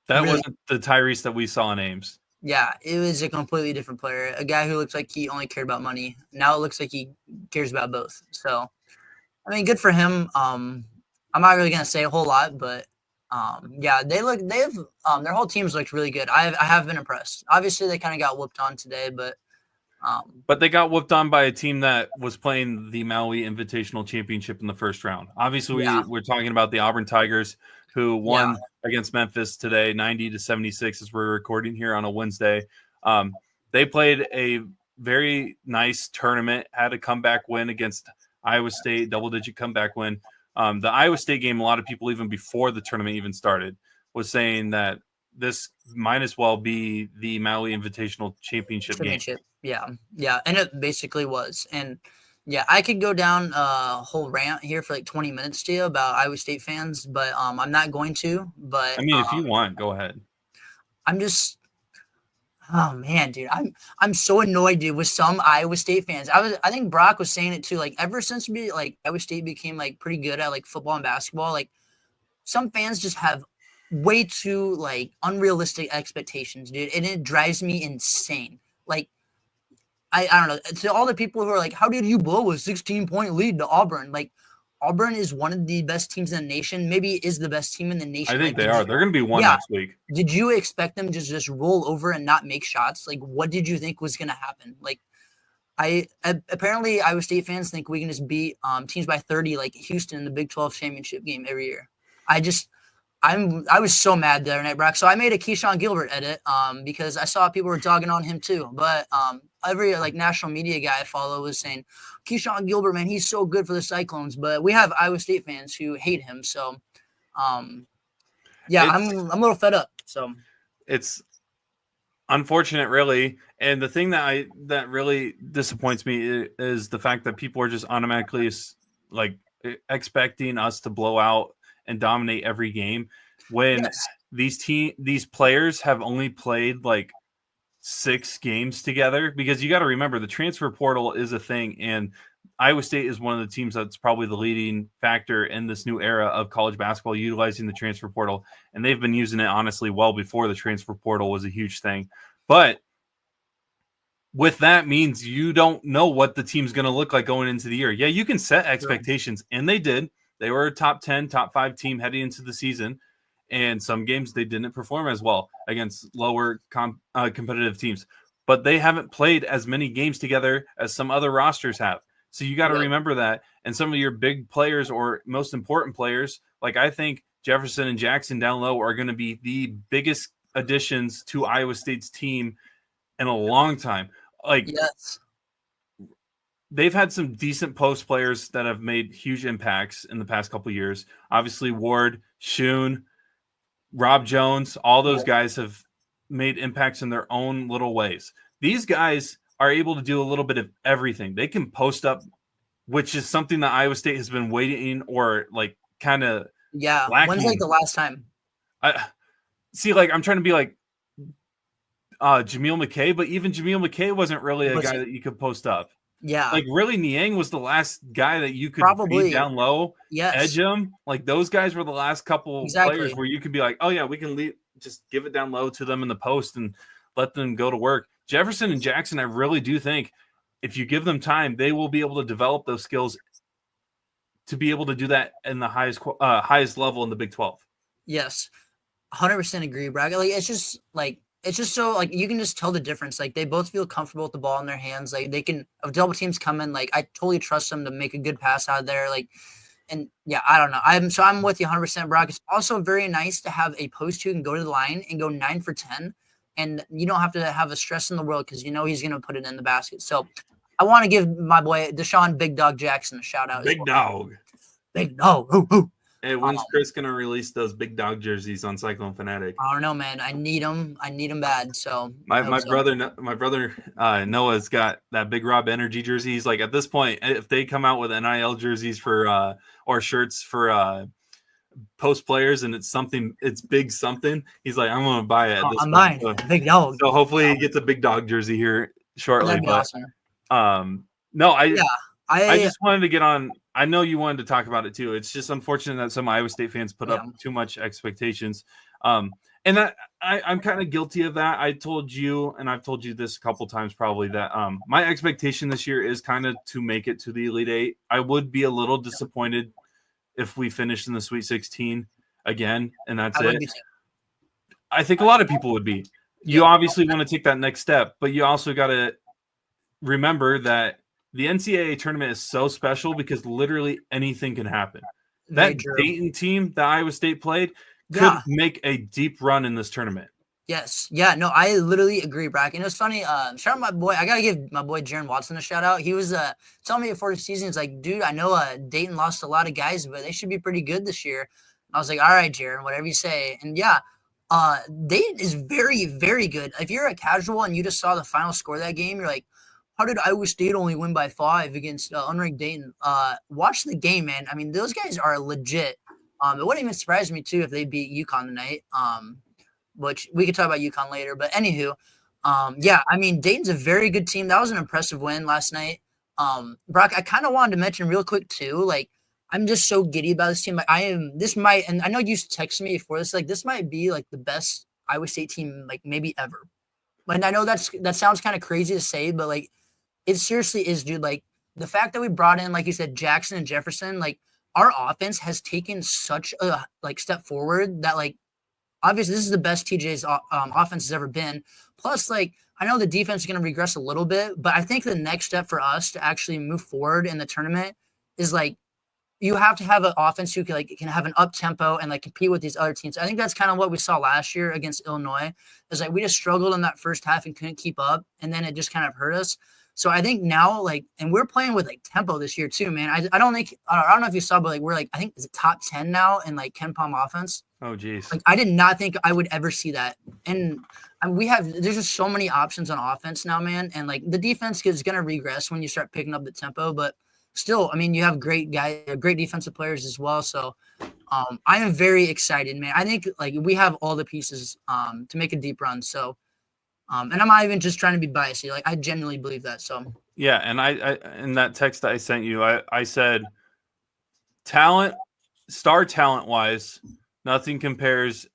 That really wasn't the Tyrese that we saw in Ames. Yeah, it was a completely different player. A guy who looks like he only cared about money. Now it looks like he cares about both. So, I mean, good for him. I'm not really gonna say a whole lot, but yeah, their whole team's looked really good. I have been impressed. Obviously, they kind of got whooped on today, but they got whooped on by a team that was playing the Maui Invitational Championship in the first round. Obviously, we're talking about the Auburn Tigers, who won against Memphis today, 90-76, as we're recording here on a Wednesday. They played a very nice tournament, had a comeback win against Iowa State, double-digit comeback win. The Iowa State game, a lot of people, even before the tournament even started, was saying that this might as well be the Maui Invitational Championship game. Yeah, and it basically was. And yeah, I could go down a whole rant here for like 20 minutes to you about Iowa State fans, but I'm not going to. But I mean, if you want, go ahead. I'm just, oh man, dude, I'm so annoyed, dude, with some Iowa State fans. I think Brock was saying it too. Like ever since Iowa State became like pretty good at like football and basketball, like some fans just have way too like unrealistic expectations, dude, and it drives me insane. Like I don't know. To all the people who are like, how did you blow a 16-point lead to Auburn? Like, Auburn is one of the best teams in the nation. Maybe is the best team in the nation. I think they are. They're going to be one next week. Did you expect them to just roll over and not make shots? Like, what did you think was going to happen? Like, apparently Iowa State fans think we can just beat teams by 30, like Houston in the Big 12 championship game every year. I was so mad the other night, Brock. So I made a Keyshawn Gilbert edit because I saw people were dogging on him too. But every like national media guy I follow was saying, Keyshawn Gilbert, man, he's so good for the Cyclones. But we have Iowa State fans who hate him. So, yeah, I'm a little fed up. So it's unfortunate, really. And the thing that really disappoints me is the fact that people are just automatically like expecting us to blow out and dominate every game when these players have only played like 6 games together, because you got to remember the transfer portal is a thing, and Iowa State is one of the teams that's probably the leading factor in this new era of college basketball utilizing the transfer portal, and they've been using it honestly well before the transfer portal was a huge thing. But with that means you don't know what the team's going to look like going into the year. Yeah, you can set expectations, and they did. They were a top 10, top 5 team heading into the season, and some games they didn't perform as well against lower competitive teams. But they haven't played as many games together as some other rosters have. So you got to remember that. And some of your big players or most important players, like I think Jefferson and Jackson down low, are going to be the biggest additions to Iowa State's team in a long time. Like, yes. They've had some decent post players that have made huge impacts in the past couple of years. Obviously, Ward, Shun, Rob Jones, all those guys have made impacts in their own little ways. These guys are able to do a little bit of everything. They can post up, which is something that Iowa State has been waiting or like kind of lacking. When's like the last time? I'm trying to be like Jameel McKay, but even Jameel McKay wasn't really a guy that you could post up. Yeah. Like really Niang was the last guy that you could probably down low, edge him. Like those guys were the last couple players where you could be like, oh yeah, we can just give it down low to them in the post and let them go to work. Jefferson and Jackson, I really do think if you give them time, they will be able to develop those skills to be able to do that in the highest level in the Big 12. Yes. 100% agree, Brad. Like it's just so like you can just tell the difference. Like they both feel comfortable with the ball in their hands. Like they can, if double teams come in, like I totally trust them to make a good pass out of there. Like, and yeah, I don't know. I'm with you 100%, Brock. It's also very nice to have a post who can go to the line and go 9 for 10, and you don't have to have a stress in the world because you know he's going to put it in the basket. So I want to give my boy Deshaun Big Dog Jackson a shout out. Big dog. Big dog. Ooh, ooh. Hey, when's Chris gonna release those Big Dog jerseys on Cyclone Fanatic? I don't know, man. I need them. I need them bad. So my brother Noah's got that Big Rob Energy jersey. He's like, at this point, if they come out with NIL jerseys for or shirts for post players and it's big something, he's like, I'm gonna buy it. I'm buying Big Dog. So hopefully he gets a Big Dog jersey here shortly. But awesome. No, I just wanted to get on. I know you wanted to talk about it too. It's just unfortunate that some Iowa State fans put up too much expectations. And that I'm kind of guilty of that. I told you, and I've told you this a couple times probably, that my expectation this year is kind of to make it to the Elite Eight. I would be a little disappointed if we finished in the Sweet 16 again, and that's it. I think a lot of people would be. You obviously want to take that next step, but you also got to remember that the NCAA tournament is so special because literally anything can happen. That Dayton team that Iowa State played could make a deep run in this tournament. Yes. Yeah. No, I literally agree, Brock. And it was funny. Shout out my boy. I got to give my boy Jaron Watson a shout out. He was telling me before the season, he's like, dude, I know Dayton lost a lot of guys, but they should be pretty good this year. I was like, all right, Jaron, whatever you say. And yeah, Dayton is very, very good. If you're a casual and you just saw the final score of that game, you're like, how did Iowa State only win by 5 against unranked Dayton? Watch the game, man. I mean, those guys are legit. It wouldn't even surprise me, too, if they beat UConn tonight, which we could talk about UConn later. But anywho, yeah, I mean, Dayton's a very good team. That was an impressive win last night. Brock, I kind of wanted to mention real quick, too, like, I'm just so giddy about this team. Like, and I know you texted me before this, like, this might be, like, the best Iowa State team, like, maybe ever. And I know that sounds kind of crazy to say, but, like, it seriously is, dude. Like, the fact that we brought in, like you said, Jackson and Jefferson, like, our offense has taken such a, like, step forward that, like, obviously this is the best TJ's offense has ever been. Plus, like, I know the defense is going to regress a little bit, but I think the next step for us to actually move forward in the tournament is, like, you have to have an offense who can have an up tempo and, like, compete with these other teams. I think that's kind of what we saw last year against Illinois. Is like we just struggled in that first half and couldn't keep up, and then it just kind of hurt us. So I think now, like, and we're playing with, like, tempo this year too, man. I don't know if you saw, but, like, we're, like, I think it's a top 10 now in, like, KenPom offense. Oh, geez. Like, I did not think I would ever see that. And there's just so many options on offense now, man. And, like, the defense is going to regress when you start picking up the tempo, but still, I mean, you have great defensive players as well. So I am very excited, man. I think, like, we have all the pieces to make a deep run. So, and I'm not even just trying to be biased. Like, I genuinely believe that. So yeah, and I in that text that I sent you, I said, star talent wise, nothing compares,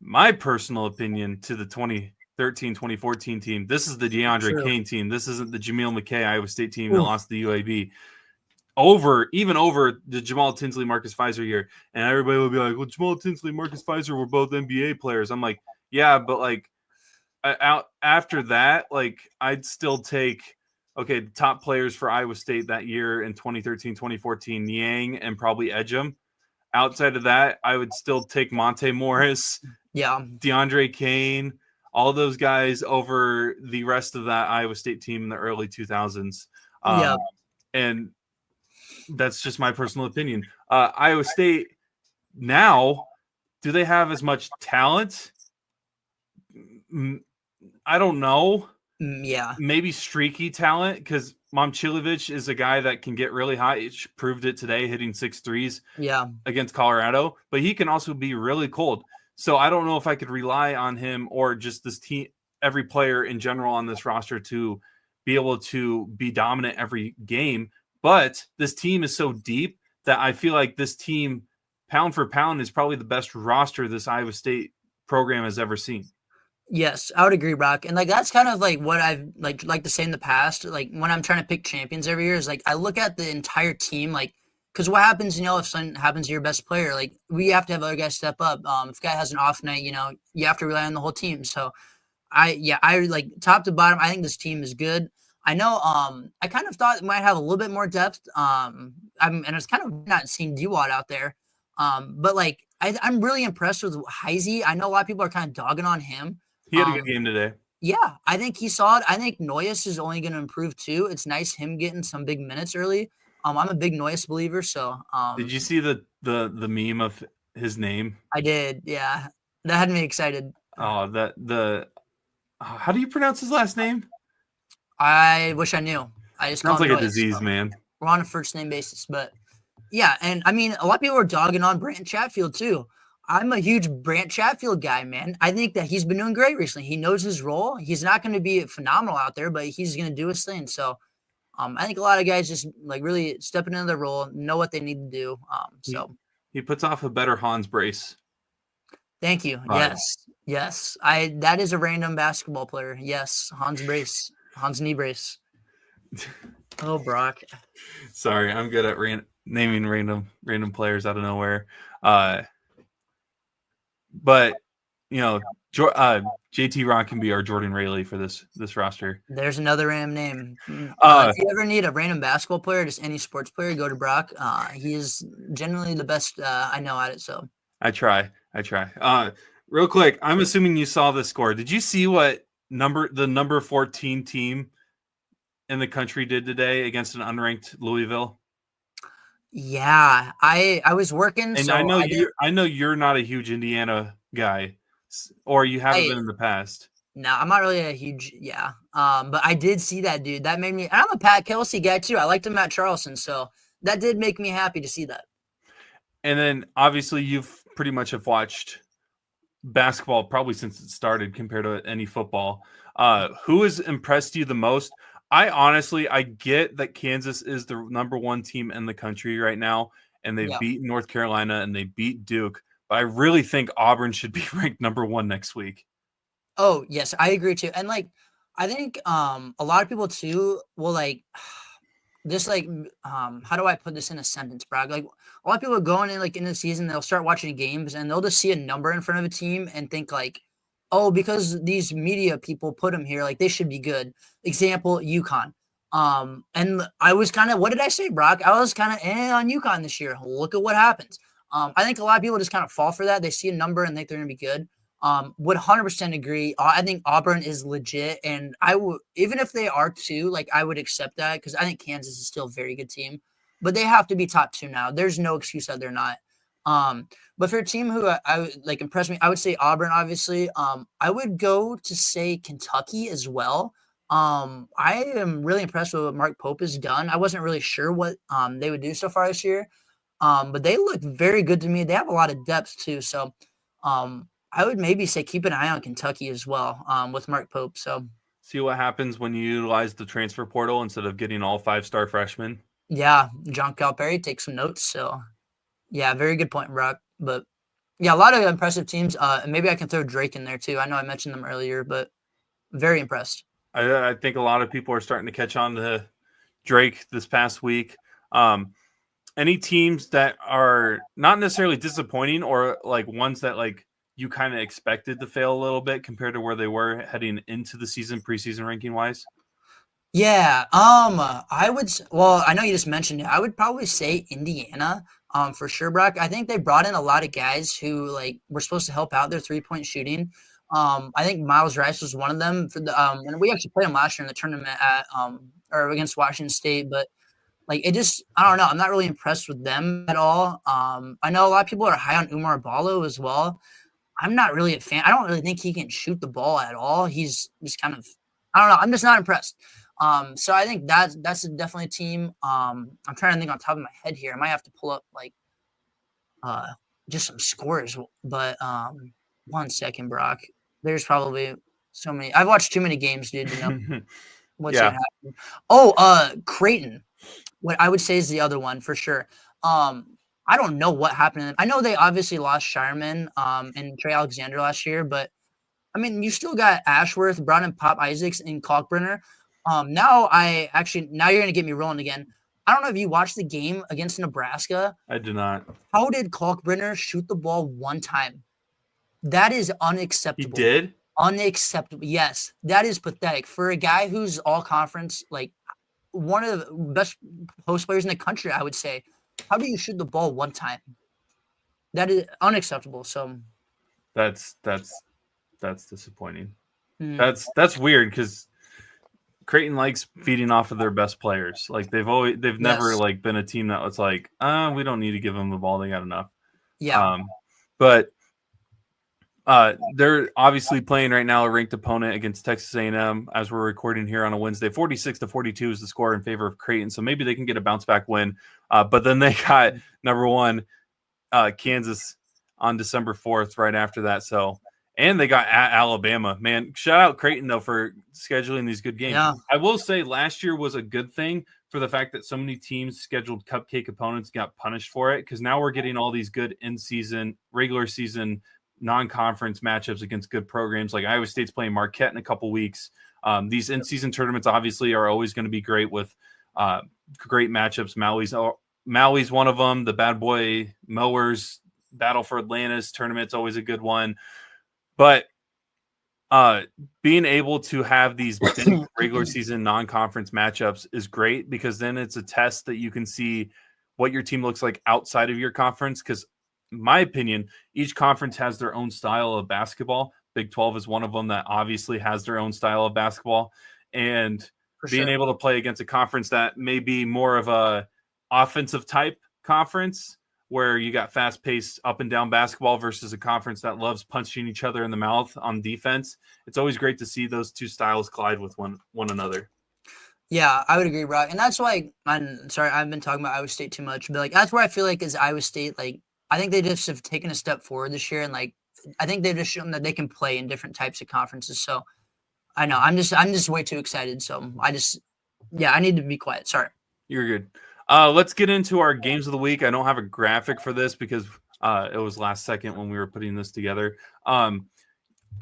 my personal opinion, to the 2013-2014 team. This is the DeAndre Kane team. This isn't the Jameel McKay Iowa State team that lost the UAB. Even over the Jamal Tinsley, Marcus Fizer year. And everybody will be like, well, Jamal Tinsley, Marcus Fizer were both NBA players. I'm like, yeah, but, like, out after that, like, I'd still take, okay, the top players for Iowa State that year in 2013-2014, Niang and probably Edgem. Outside of that, I would still take Monte Morris, DeAndre Kane, all those guys over the rest of that Iowa State team in the early 2000s. And that's just my personal opinion. Iowa State now, do they have as much talent? I don't know. Yeah. Maybe streaky talent, because Momcilovic is a guy that can get really high. He proved it today, hitting 6 threes against Colorado. But he can also be really cold. So I don't know if I could rely on him or just this team, every player in general on this roster, to be able to be dominant every game. But this team is so deep that I feel like this team, pound for pound, is probably the best roster this Iowa State program has ever seen. Yes, I would agree, Brock. And, like, that's kind of like what I've like to say in the past. Like, when I'm trying to pick champions every year, is like I look at the entire team, like, because what happens, if something happens to your best player, like, we have to have other guys step up. If a guy has an off night, you have to rely on the whole team. So I like top to bottom, I think this team is good. I know I kind of thought it might have a little bit more depth. And it's kind of not seeing D-Wad out there. But, like, I'm really impressed with Heisey. I know a lot of people are kind of dogging on him. He had a good game today. Yeah, I think he's solid. I think Neues is only going to improve too. It's nice him getting some big minutes early. I'm a big Neues believer, so Did you see the meme of his name? I did, yeah. That had me excited. Oh, how do you pronounce his last name? I wish I knew. I just Sounds call him like a Neues, disease, so man. we're on a first name basis, but yeah, and I mean, a lot of people are dogging on Brant Chatfield too. I'm a huge Brant Chatfield guy, man. I think that he's been doing great recently. He knows his role. He's not going to be phenomenal out there, but he's going to do his thing. So, I think a lot of guys just like really stepping into their role, know what they need to do. He puts off a better Hans Brace. Thank you. Yes. That is a random basketball player. Yes, Hans knee brace. Oh, Brock. Sorry, I'm good at naming random players out of nowhere. But you know, JT Ron can be our Jordan Rayleigh for this roster. There's another random name. If you ever need a random basketball player, just any sports player, go to Brock. He is generally the best I know at it. So I try. Real quick, I'm assuming you saw the score. Did you see what the number 14 team in the country did today against an unranked Louisville? Yeah, I was working, and so I know you're not a huge Indiana guy, or you haven't been in the past. No, I'm not really a huge but I did see that dude. That made me. And I'm a Pat Kelsey guy too. I liked him at Charleston, so that did make me happy to see that. And then obviously you've pretty much have watched basketball probably since it started compared to any football. Who has impressed you the most? I get that Kansas is the number one team in the country right now, and they've beaten North Carolina and they beat Duke. But I really think Auburn should be ranked number one next week. Oh, yes, I agree too. And I think a lot of people too will just how do I put this in a sentence, Brad? Like a lot of people are going in into the season, they'll start watching games and they'll just see a number in front of a team and think oh, because these media people put them here, they should be good. Example, UConn. And I was what did I say, Brock? I was on UConn this year. Look at what happens. I think a lot of people just kind of fall for that. They see a number and think they're going to be good. Would 100% agree. I think Auburn is legit, and I would, even if they are too, I would accept that because I think Kansas is still a very good team, but they have to be top two now. There's no excuse that they're not. But for a team who I would impress me, I would say Auburn, obviously. I would go to say Kentucky as well. I am really impressed with what Mark Pope has done. I wasn't really sure what they would do so far this year, but they look very good to me. They have a lot of depth too, so I would maybe say keep an eye on Kentucky as well with Mark Pope. So see what happens when you utilize the transfer portal instead of getting all 5-star freshmen. Yeah, John Calipari takes some notes. So yeah, very good point, Brock. But yeah, a lot of impressive teams. And maybe I can throw Drake in there too. I know I mentioned them earlier, but very impressed. I think a lot of people are starting to catch on to Drake this past week. Any teams that are not necessarily disappointing or ones that you kind of expected to fail a little bit compared to where they were heading into the season, preseason ranking wise? Yeah. I would, I know you just mentioned it. I would probably say Indiana, for sure, Brock. I think they brought in a lot of guys who were supposed to help out their 3-point shooting. I think Miles Rice was one of them for the, and we actually played him last year in the tournament at, or against Washington State, but it just, I don't know. I'm not really impressed with them at all. I know a lot of people are high on Oumar Ballo as well. I'm not really a fan. I don't really think he can shoot the ball at all. He's just kind of, I don't know. I'm just not impressed. So I think that's definitely a team. I'm trying to think on top of my head here. I might have to pull up just some scores, but 1 second, Brock. There's probably so many. I've watched too many games, dude, to know what's gonna happen. Oh, Creighton. What I would say is the other one for sure. I don't know what happened. I know they obviously lost Shireman and Trey Alexander last year, but I mean, you still got Ashworth, Brown, and Pop Isaacs, and Kalkbrenner. Now you're gonna get me rolling again. I don't know if you watched the game against Nebraska. I did not. How did Kalkbrenner shoot the ball one time? That is unacceptable. He did? Unacceptable. Yes, that is pathetic for a guy who's all conference, one of the best post players in the country. I would say. How do you shoot the ball one time? That is unacceptable. So that's disappointing. That's weird because Creighton likes feeding off of their best players. Like they've never like been a team that was like, we don't need to give them the ball. They got enough. Yeah. But they're obviously playing right now a ranked opponent against Texas A&M as we're recording here on a Wednesday. 46-42 is the score in favor of Creighton. So maybe they can get a bounce back win. But then they got number 1 Kansas on December 4th right after that. So, and they got at Alabama. Man, shout out Creighton, though, for scheduling these good games. Yeah. I will say last year was a good thing for the fact that so many teams scheduled cupcake opponents got punished for it, because now we're getting all these good in-season, regular season, non-conference matchups against good programs. Like Iowa State's playing Marquette in a couple weeks. These in-season tournaments obviously are always going to be great with great matchups. Maui's one of them. The Bad Boy Mowers Battle for Atlantis tournament's always a good one. But being able to have these big regular season non-conference matchups is great, because then it's a test that you can see what your team looks like outside of your conference. Because in my opinion, each conference has their own style of basketball. Big 12 is one of them that obviously has their own style of basketball. And being able to play against a conference that may be more of a offensive type conference, where you got fast-paced up and down basketball, versus a conference that loves punching each other in the mouth on defense. It's always great to see those two styles collide with one another. Yeah, I would agree, Brock. And that's why I'm sorry, I've been talking about Iowa State too much, but like that's where I feel like is Iowa State, like I think they just have taken a step forward this year, and like I think they've just shown that they can play in different types of conferences. So I know I'm just way too excited. So I need to be quiet. Sorry. You're good. Let's get into our games of the week. I don't have a graphic for this because it was last second when we were putting this together.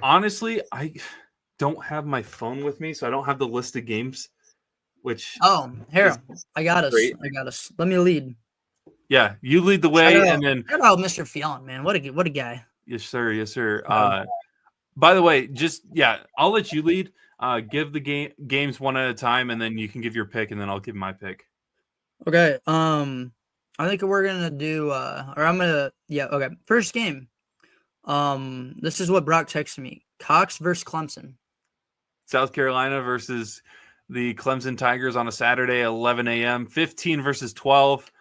Honestly, I don't have my phone with me, so I don't have the list of games. Here, I got us. Let me lead. Yeah, you lead the way, and then how about Mr. Fionn, man? What a guy. Yes, sir. By the way, I'll let you lead. Give the games one at a time, and then you can give your pick, and then I'll give my pick. Okay. I think we're gonna do okay. First game. This is what Brock texted me. Cox versus Clemson. South Carolina versus the Clemson Tigers on a Saturday, 11 a.m. 15 versus 12.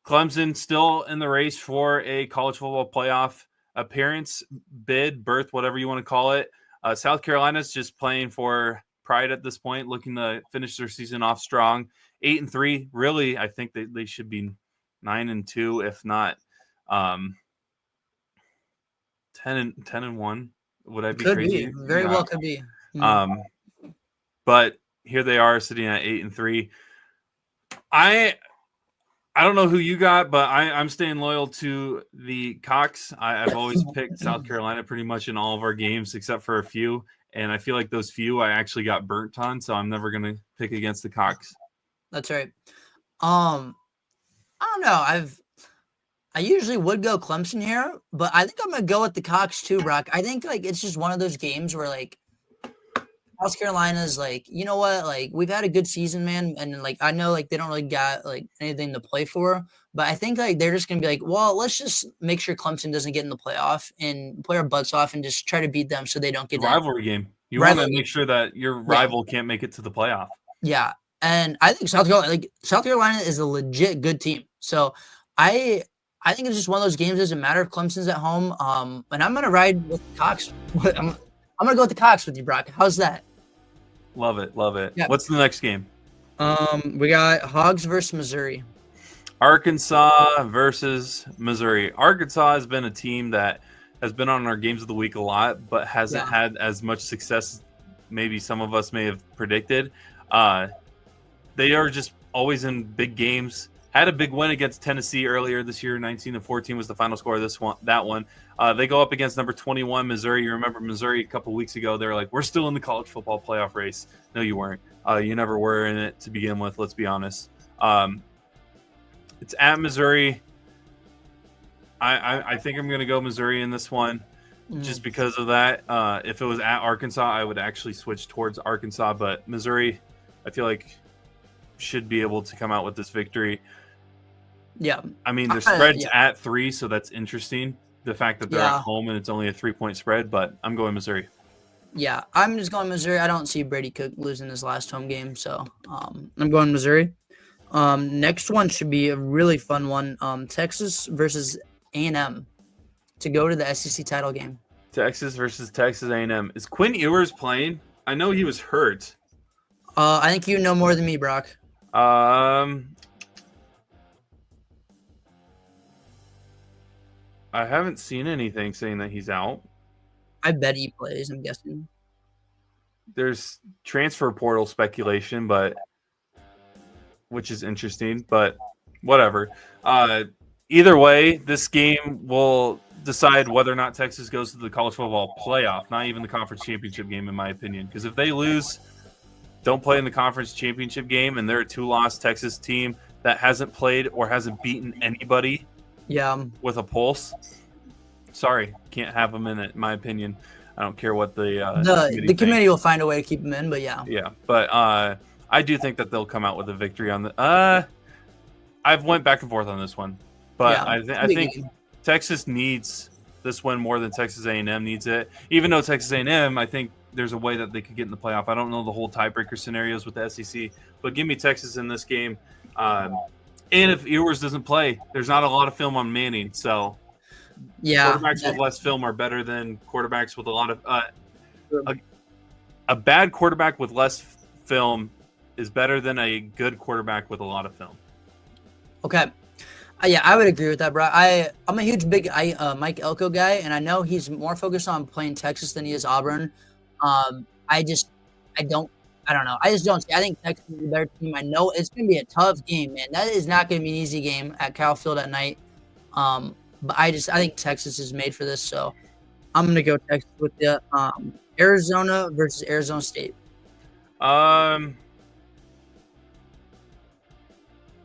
Clemson still in the race for a college football playoff appearance, berth, whatever you want to call it. South Carolina's just playing for pride at this point, looking to finish their season off strong. 8-3. Really, I think they should be 9-2, if not 10-1. Would I be crazy? Be. Very well could be. But here they are sitting at 8-3. I don't know who you got, but I'm staying loyal to the Cox. I've always picked South Carolina pretty much in all of our games except for a few, and I feel like those few I actually got burnt on, so I'm never going to pick against the Cox. That's right. I don't know. I usually would go Clemson here, but I think I'm going to go with the Cox too, Brock. I think like it's just one of those games where like South Carolina's like, you know what, like we've had a good season, man, and like I know like they don't really got like anything to play for, but I think like they're just gonna be like, well, let's just make sure Clemson doesn't get in the playoff and play our butts off and just try to beat them so they don't get rivalry game. You want to make sure that your rival can't make it to the playoff. Yeah, and I think South Carolina is a legit good team. So I think it's just one of those games. It doesn't matter if Clemson's at home. And I'm gonna ride with Cox. I'm gonna go with the Cox with you, Brock. How's that? Love it. Yeah. What's the next game? We got Hogs versus Missouri. Arkansas versus Missouri. Arkansas has been a team that has been on our games of the week a lot, but hasn't had as much success as maybe some of us may have predicted. They are just always in big games. Had a big win against Tennessee earlier this year. 19-14 was the final score of that one. They go up against number 21, Missouri. You remember Missouri a couple weeks ago. They were like, we're still in the college football playoff race. No, you weren't. You never were in it to begin with, let's be honest. It's at Missouri. I think I'm going to go Missouri in this one just because of that. If it was at Arkansas, I would actually switch towards Arkansas. But Missouri, I feel like, should be able to come out with this victory. Yeah. I mean, the spread's at 3, so that's interesting. The fact that they're at home and it's only a 3-point spread, but I'm going Missouri. Yeah, I'm just going Missouri. I don't see Brady Cook losing his last home game, so I'm going Missouri. Next one should be a really fun one. Texas versus A&M to go to the SEC title game. Texas versus Texas A&M. Is Quinn Ewers playing? I know he was hurt. I think you know more than me, Brock. I haven't seen anything saying that he's out. I bet he plays, I'm guessing. There's transfer portal speculation, which is interesting, but whatever. Either way, this game will decide whether or not Texas goes to the college football playoff, not even the conference championship game, in my opinion. Because if they lose, don't play in the conference championship game, and they're a 2-loss Texas team that hasn't played or hasn't beaten anybody with a pulse, sorry, can't have them in it, in my opinion. I don't care what the committee will find a way to keep them in, but yeah. Yeah, but I do think that they'll come out with a victory on the. I've went back and forth on this one, but yeah, I think Texas needs this win more than Texas A&M needs it. Even though Texas A&M, I think there's a way that they could get in the playoff. I don't know the whole tiebreaker scenarios with the SEC, but give me Texas in this game. And if Ewers doesn't play, there's not a lot of film on Manning, so. Yeah, quarterbacks with less film are better than quarterbacks with a lot of a bad quarterback with less film is better than a good quarterback with a lot of film. Okay. Yeah, I would agree with that, bro. I'm a huge big Mike Elko guy, and I know he's more focused on playing Texas than he is Auburn. I don't know. I just don't see. I think Texas is a better team. I know it's going to be a tough game, man. That is not going to be an easy game at Cal Field at night. But I think Texas is made for this, so I'm gonna go Texas with the Arizona versus Arizona State. I'm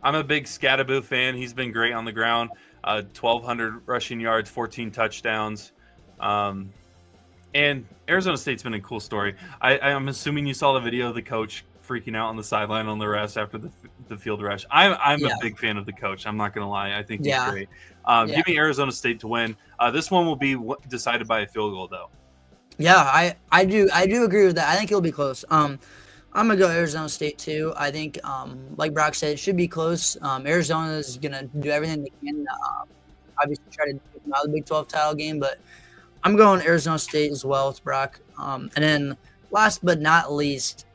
a big Scatterbo fan. He's been great on the ground. 1,200 rushing yards, 14 touchdowns. And Arizona State's been a cool story. I'm assuming you saw the video of the coach freaking out on the sideline on the refs after the field rush. I'm a big fan of the coach. I'm not going to lie. I think he's great. Give me Arizona State to win. This one will be decided by a field goal, though. Yeah, I do agree with that. I think it'll be close. I'm going to go Arizona State, too. I think, like Brock said, it should be close. Arizona is going to do everything they can obviously try to get them out of the Big 12 title game, but I'm going Arizona State as well with Brock. And then last but not least,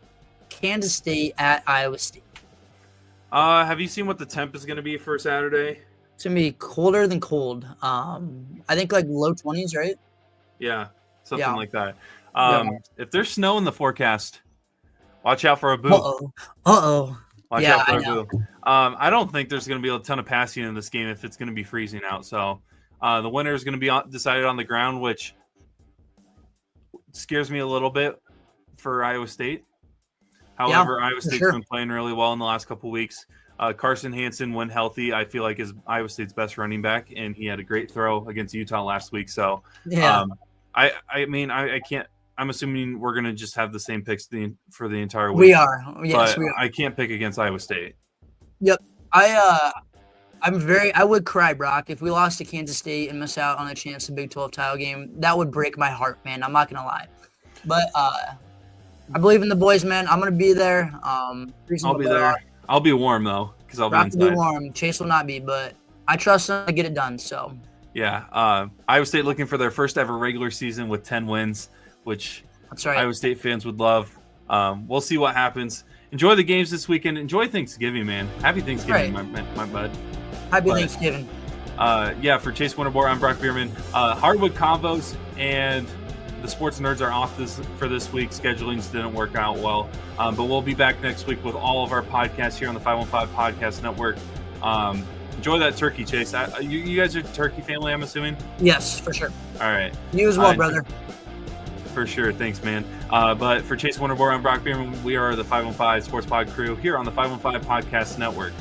Kansas State at Iowa State. Have you seen what the temp is going to be for Saturday? It's going to be colder than cold. I think like low 20s, right? Yeah, something like that. If there's snow in the forecast, watch out for a boo. Uh-oh. Watch out for a boo. I don't think there's going to be a ton of passing in this game if it's going to be freezing out. So the winner is going to be decided on the ground, which scares me a little bit for Iowa State. However, Iowa State's been playing really well in the last couple of weeks. Carson Hansen, when healthy, I feel like is Iowa State's best running back, and he had a great throw against Utah last week. So, I mean, I can't. I'm assuming we're going to just have the same picks for the entire week. We are. Yes, we are. I can't pick against Iowa State. Yep. I would cry, Brock, if we lost to Kansas State and miss out on a chance to Big 12 title game. That would break my heart, man. I'm not going to lie. But I believe in the boys, man. I'm going to be there. I'll be there. I'll be warm, though, because I'll be inside. Be warm. Chase will not be, but I trust them to get it done. So. Yeah. Iowa State looking for their first ever regular season with 10 wins, which that's right. Iowa State fans would love. We'll see what happens. Enjoy the games this weekend. Enjoy Thanksgiving, man. Happy Thanksgiving, my bud. Happy Thanksgiving. For Chase Winterbore, I'm Brock Bierman. Hardwood Combos and the Sports Nerds are off for this week. Schedulings didn't work out well. But we'll be back next week with all of our podcasts here on the 515 Podcast Network. Enjoy that turkey, Chase. You guys are a turkey family, I'm assuming? Yes, for sure. All right. You as well, brother. For sure. Thanks, man. But for Chase Winterbore, I'm Brock Bierman. We are the 515 Sports Pod crew here on the 515 Podcast Network.